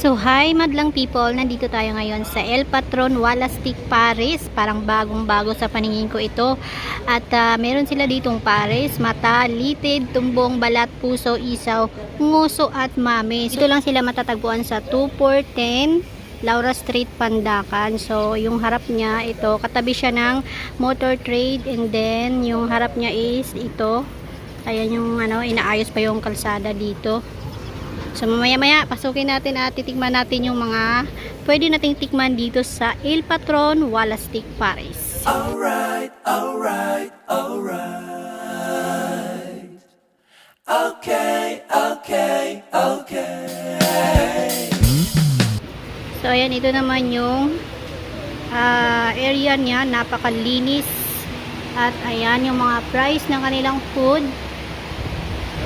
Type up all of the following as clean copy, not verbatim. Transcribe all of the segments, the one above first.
So hi madlang people, nandito tayo ngayon sa El Patron Walastic Paris. Parang bagong-bago sa paningin ko ito. At meron sila ditong Paris, mata, litid, tumbong, balat, puso, isaw, nguso at mami. Ito lang sila matatagpuan sa 2410 Laura Street, Pandacan. So yung harap niya ito, katabi siya ng Motor Trade, and then yung harap niya is ito. Ayan yung inaayos pa yung kalsada dito. So mamaya-maya pasukin natin at titikman natin yung mga pwede nating tikman dito sa El Patron Walastic Paris. Alright, alright, alright. Okay, okay, okay. So ayan, ito naman yung area niya, napakalinis. At ayan yung mga price ng kanilang food.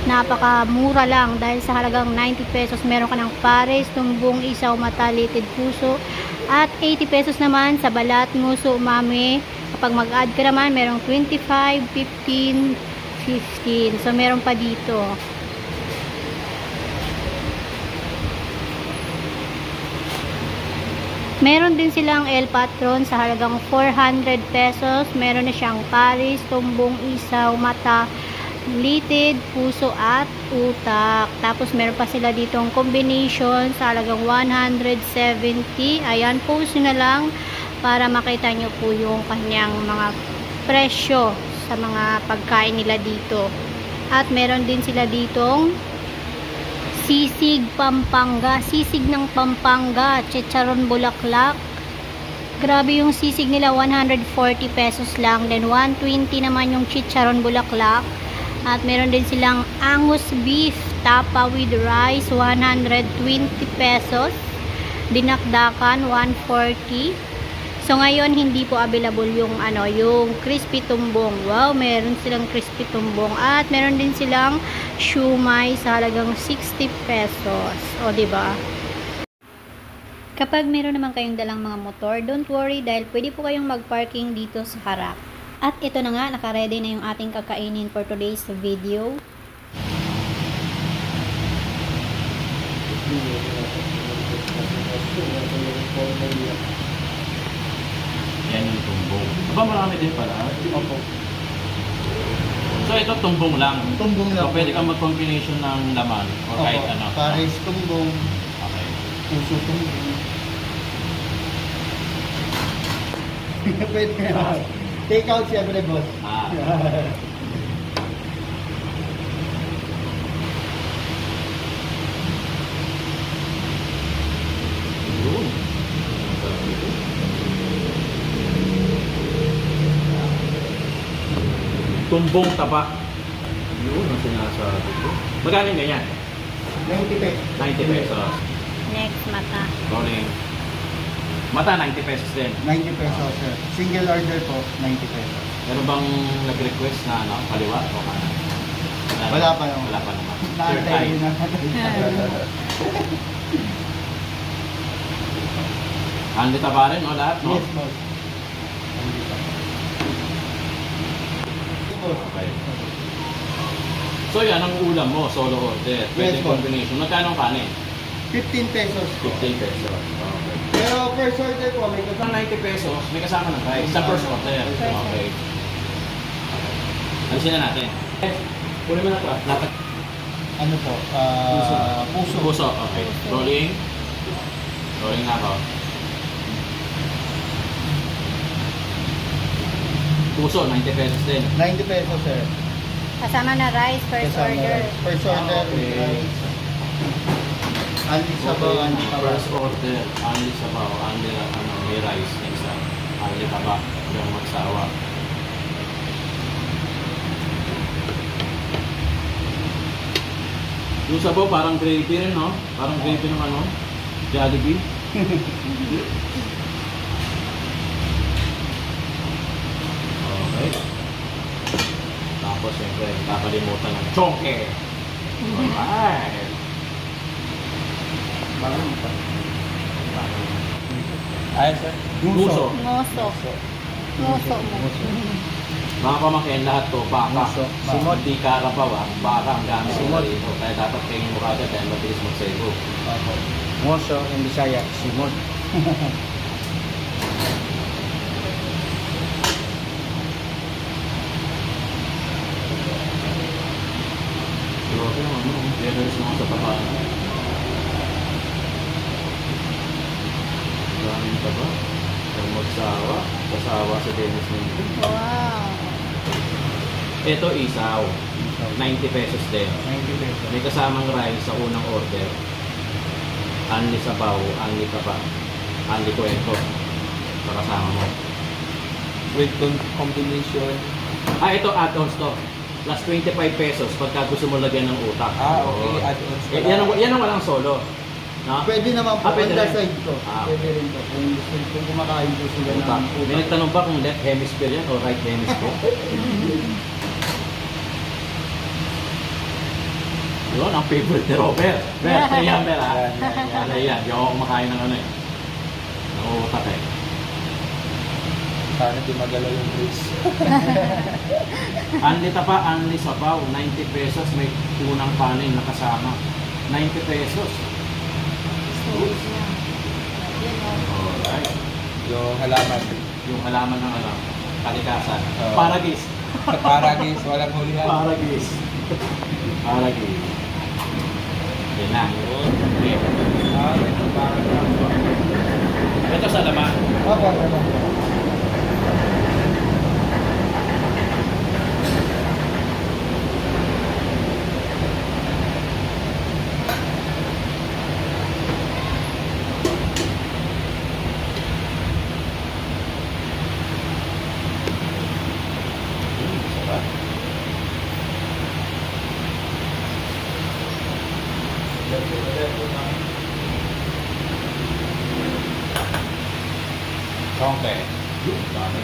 Napakamura lang dahil sa halagang 90 pesos meron ka ng Paris, tumbong, isaw, mata, litid, puso, at 80 pesos naman sa balat, nguso, umami. Kapag mag-add ka naman merong 25, 15, 15. So meron pa dito. Meron din silang El Patron sa halagang 400 pesos. Meron na siyang Paris, tumbong, isaw, mata, litid, puso at utak. Tapos meron pa sila ditong combination sa halagang 170. Ayan, post nyo na lang para makita nyo po yung kanyang mga presyo sa mga pagkain nila dito. At meron din sila ditong sisig Pampanga, sisig ng Pampanga, chicharon bulaklak. Grabe yung sisig nila, 140 pesos lang. Then 120 naman yung chicharon bulaklak. At meron din silang Angus beef tapa with rice, 120 pesos. Dinakdakan 140. So ngayon hindi po available yung yung crispy tumbong. Wow, meron silang crispy tumbong at meron din silang shumai sa halagang 60 pesos. O di ba? Kapag meron naman kayong dalang mga motor, don't worry dahil pwede po kayong mag-parking dito sa harap. At ito na nga, naka-ready na yung ating kakainin for today's video. Yan yung tumbong. Aba, marami din pala. Opo. So ito tumbong lang. Tumbong lang. So pwede kang mag-combination ng laman o kahit Opo. ano. Paris tumbong, Okay. puso tumbong. Pwede na. Take out siyempre, boss. Ah. Yun. Tumbong taba. Yun ang sinasabi ko. Magkano yung ganyan? 90 pesos. 90 pesos. Next, mata. Rolling. Mata, 90 pesos din. 90 pesos, sir. Single order po, 90 pesos. Meron bang nag-request na kaliwa o kanan? Wala pa naman. Wala pa naman. Third Nakatay time. na. Handi taba rin, no? Lahat, no? Yes, boss. Boss. Okay. So yan ang ulam mo, solo order. Pwede Yes, boss. combination. Magkano ang kanin? 15 pesos po. 15 pesos. Okay. Pero first order po, may Ang kasama. 90 pesos, may kasama ng rice. Sa first order. Okay. Alisin na natin. Kunin mo na ito. Lahat. Ano po? Puso. Puso. Okay. Rolling. Rolling na ako. Puso, 90 pesos din. 90 pesos, sir. Kasama na rice, first Kasama order. rice. First order. Okay. Only sabaw, only sabaw. First order, only sabaw, only may rice next time. Only taba, yung magsawa. Yung sabaw parang gravy rin, no? Parang gravy ng Jollibee. Okay. Tapos siyempre, kakalimutan ng chonke. Alright. Ay, sir. Puso. Ngoso. Ngoso mo. Mga pamangkin, lahat to, baka. Puso. Simod, di karapaw, baka ang gamit nila rito. Kaya dapat tingin mo kagad dahil mabilis mag-sego. Opo. Moso in Bisaya, Simon. Grabe naman, no? Generous naman sa taba. Maraming taba. Huwag magsawa. Kasawa sa Dennis nito. Wow. Ito isaw. 90 pesos din. 90 pesos. May kasamang rice sa unang order. Anli sabaw, anli taba, anli kwento. Sa kasama mo. With combination. Ito add-ons to. Plus 25 pesos pagka gusto mo lagyan ng utak. Okay. Oo. Add-ons Eh, yan ang walang solo. No? Pwede naman po, Pwede on the rin. side ko. Ah. Pwede rin po. Kung kumakain po sila Utak. ng May utak. nagtanong ba kung left hemisphere yan o right hemisphere? Yun, ang favorite ni Robert. Bert, yan, Bert, ha? Yan. Di ako kumakain ng ano eh. Ng utak eh. Sana di magalaw yung grease. Anli tapa, anli sabaw, 90 pesos, may unang panin na kasama. 90 pesos. Alright. Yung halaman. Yung halaman ng ano, kalikasan. Oo. Paragis. Paragis, walang hulihan. Paragis. Paragis. Yan na. Okay. Ito parang Ito sa laman. Opo, opo. Sarap. Okay. Dami.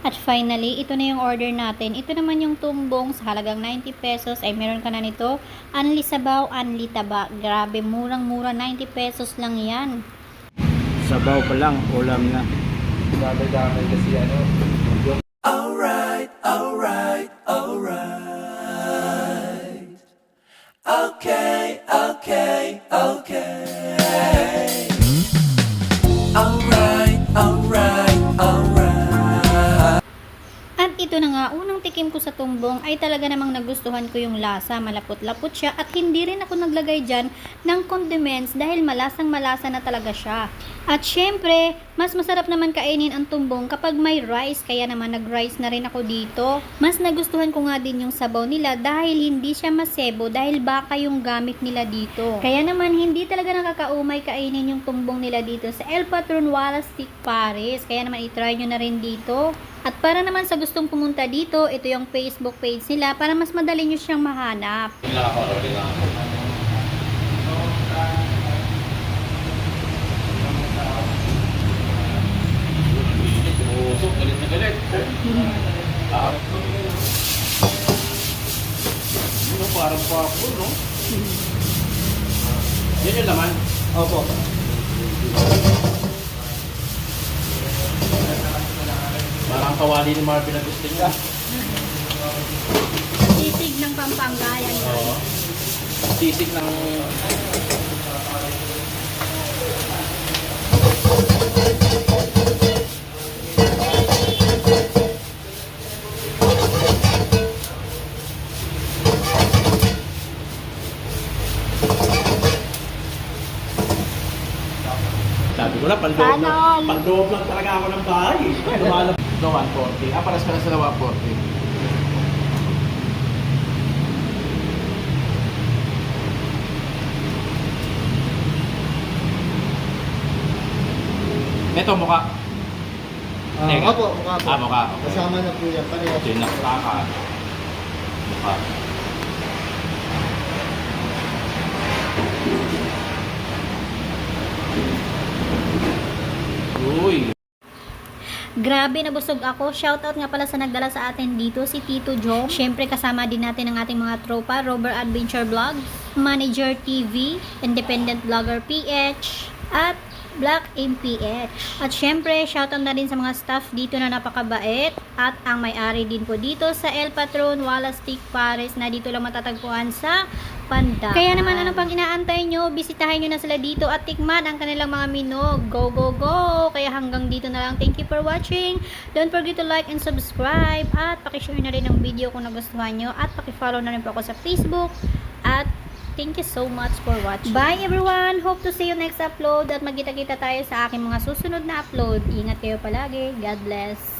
At finally, ito na yung order natin. Ito naman yung tumbong sa halagang 90 pesos. Ay meron ka na nito. Anli sabaw, anli taba. Grabe, murang-mura. 90 pesos lang yan. Sabaw pa lang, ulam na. damay kasi ano. Alright. Okay. Alright. At ito na nga, unang tikim ko sa tumbong ay talaga namang nagustuhan ko yung lasa. Malapot-lapot siya at hindi rin ako naglagay dyan ng condiments dahil malasang-malasa na talaga siya. At syempre, mas masarap naman kainin ang tumbong kapag may rice. Kaya naman nag-rice na rin ako dito. Mas nagustuhan ko nga din yung sabaw nila dahil hindi siya masebo dahil baka yung gamit nila dito. Kaya naman hindi talaga nakakaumay kainin yung tumbong nila dito sa El Patron Walastic Paris. Kaya naman itry nyo na rin dito. At para naman sa gustong pumunta dito, ito yung Facebook page nila para mas madali nyo siyang mahanap. Kailangan ko, kailangan ko. Tumusok, galit na galit. Ano, parang popcorn, no? Yan yung laman. Opo. Parang kawali ni Marvin na gusto niya. Sisig ng Pampanga yan. Oo. Sisig ng... Sabi ko na, pandoob Sana all. pandoob lang talaga ako ng bahay. Lumalab. No, 140. Paras ka na sila 140. Ito, mukha. Teka. Opo, mukha po. Mukha. Okay. Kasama na po yan. Parehas. Ito yung nakaka. Mukha. Uy. Grabe, nabusog ako. Shoutout nga pala sa nagdala sa atin dito, si Tito Jong. Syempre, kasama din natin ang ating mga tropa, Robert Adventure Vlogs, Manager TV, Independent Vlogger PH, at Black MPH. At syempre, shoutout na din sa mga staff dito na napakabait at ang may-ari din po dito sa El Patron Wallace Steak Paris na dito lang matatagpuan sa Pandakan. Kaya naman ano pang inaantay nyo, bisitahin nyo na sila dito at tikman ang kanilang mga menu. Go, go, go! Kaya hanggang dito na lang. Thank you for watching. Don't forget to like and subscribe at pakishare na rin ang video kung nagustuhan nyo at pakifollow na rin po ako sa Facebook at thank you so much for watching. Bye everyone! Hope to see you next upload at magkita-kita tayo sa aking mga susunod na upload. Ingat kayo palagi. God bless!